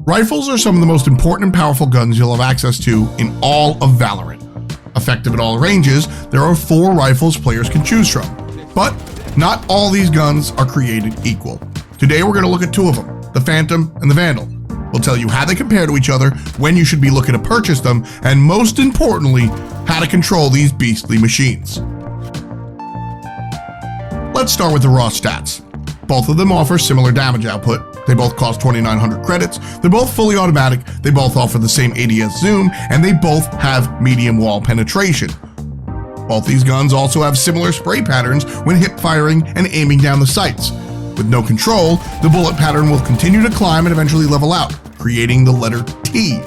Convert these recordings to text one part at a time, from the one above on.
Rifles are some of the most important and powerful guns you'll have access to in all of Valorant. Effective at all ranges, there are 4 rifles players can choose from. But not all these guns are created equal. Today we're going to look at 2 of them, the Phantom and the Vandal. We'll tell you how they compare to each other, when you should be looking to purchase them, and most importantly, how to control these beastly machines. Let's start with the raw stats. Both of them offer similar damage output. They both cost 2,900 credits, they're both fully automatic, they both offer the same ADS zoom, and they both have medium wall penetration. Both these guns also have similar spray patterns when hip firing and aiming down the sights. With no control, the bullet pattern will continue to climb and eventually level out, creating the letter T.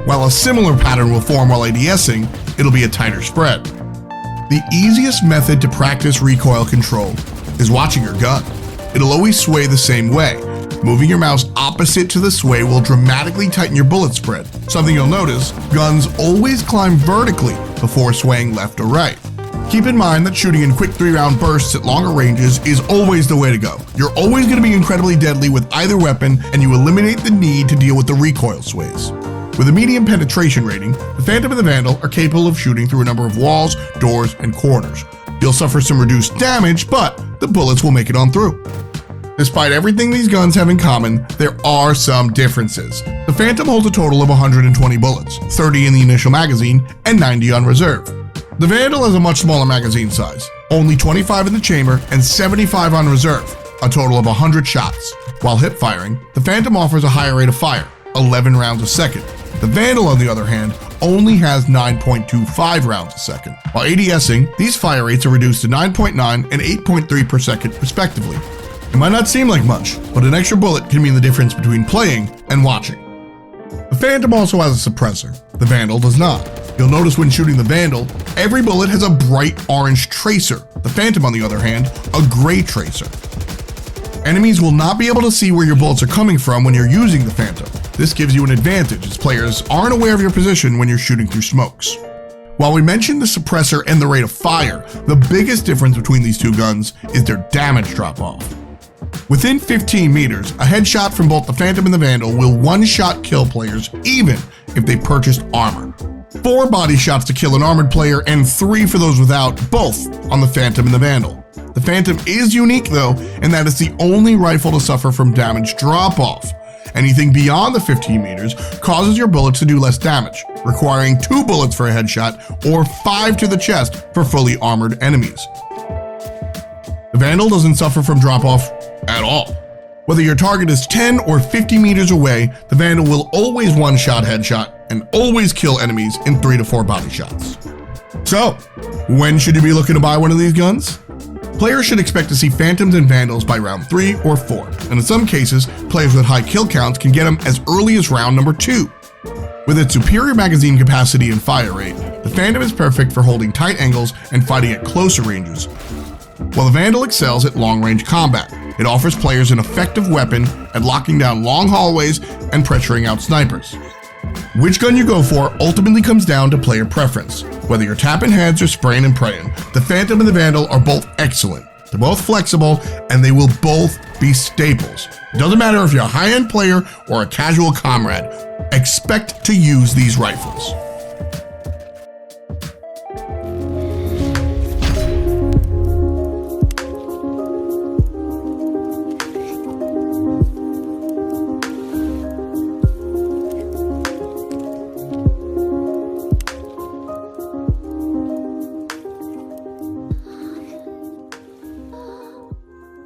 While a similar pattern will form while ADSing, it'll be a tighter spread. The easiest method to practice recoil control is watching your gun. It'll always sway the same way. Moving your mouse opposite to the sway will dramatically tighten your bullet spread. Something you'll notice, guns always climb vertically before swaying left or right. Keep in mind that shooting in quick 3-round bursts at longer ranges is always the way to go. You're always going to be incredibly deadly with either weapon, and you eliminate the need to deal with the recoil sways. With a medium penetration rating, the Phantom and the Vandal are capable of shooting through a number of walls, doors, and corners. You'll suffer some reduced damage, but the bullets will make it on through. Despite everything these guns have in common, there are some differences. The Phantom holds a total of 120 bullets, 30 in the initial magazine and 90 on reserve. The Vandal has a much smaller magazine size, only 25 in the chamber and 75 on reserve, a total of 100 shots. While hip firing, the Phantom offers a higher rate of fire, 11 rounds a second. The Vandal, on the other hand, only has 9.25 rounds a second. While ADSing, these fire rates are reduced to 9.9 and 8.3 per second respectively. It might not seem like much, but an extra bullet can mean the difference between playing and watching. The Phantom also has a suppressor. The Vandal does not. You'll notice when shooting the Vandal, every bullet has a bright orange tracer. The Phantom, on the other hand, a gray tracer. Enemies will not be able to see where your bullets are coming from when you're using the Phantom. This gives you an advantage as players aren't aware of your position when you're shooting through smokes. While we mentioned the suppressor and the rate of fire, the biggest difference between these 2 guns is their damage drop-off. Within 15 meters, a headshot from both the Phantom and the Vandal will one-shot kill players even if they purchased armor. 4 body shots to kill an armored player and 3 for those without, both on the Phantom and the Vandal. The Phantom is unique though, in that it's the only rifle to suffer from damage drop-off. Anything beyond the 15 meters causes your bullets to do less damage, requiring 2 bullets for a headshot or 5 to the chest for fully armored enemies. The Vandal doesn't suffer from drop-off at all. Whether your target is 10 or 50 meters away, the Vandal will always one-shot headshot and always kill enemies in 3 to 4 body shots. So, when should you be looking to buy one of these guns? Players should expect to see Phantoms and Vandals by round 3 or 4, and in some cases, players with high kill counts can get them as early as round number 2. With its superior magazine capacity and fire rate, the Phantom is perfect for holding tight angles and fighting at closer ranges, while the Vandal excels at long-range combat. It offers players an effective weapon at locking down long hallways and pressuring out snipers. Which gun you go for ultimately comes down to player preference. Whether you're tapping heads or spraying and praying, the Phantom and the Vandal are both excellent. They're both flexible, and they will both be staples. It doesn't matter if you're a high-end player or a casual comrade, expect to use these rifles.